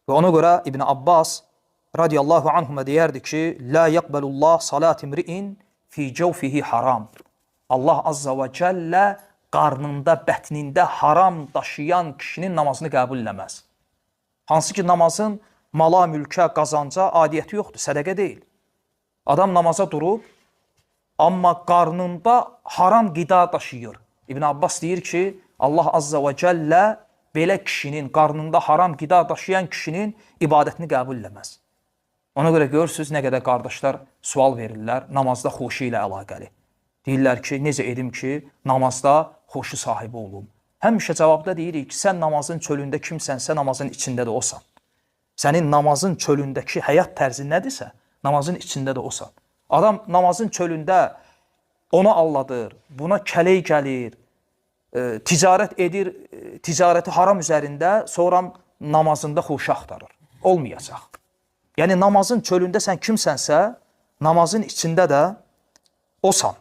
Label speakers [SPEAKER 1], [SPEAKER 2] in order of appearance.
[SPEAKER 1] Və ona görə İbn Abbas radiyallahu anhuma deyərdi ki, la yaqbalullah salat imri'in fi cawfihi haram. Allah azza və cəllə qarnında, bətnində haram daşıyan kişinin namazını qəbul eləməz. Hansı ki, namazın mala, mülkə, qazanca adiyyəti yoxdur, sədəqə deyil. Adam namaza durub, amma qarnında haram qida daşıyır. İbn Abbas deyir ki, Allah azza və cəllə belə kişinin, qarnında haram qida daşıyan kişinin ibadətini qəbul eləməz. Ona görə görürsünüz, nə qədər qardaşlar sual verirlər namazda xoşu ilə əlaqəli. Deyirlər ki, necə edim ki, namazda xoşu sahibi olum. Həmişə cavabda deyirik ki, sən namazın çölündə kimsənsə, namazın içində də osan. Sənin namazın çölündəki həyat tərzi nədirsə, namazın içində də osan. Adam namazın çölündə onu alladır, buna kələk gəlir, ticarət edir, ticarəti haram üzərində, sonra namazında xoşu axtarır. Olmayacaq. Yəni namazın çölündə sən kimsənsə, namazın içində də osan.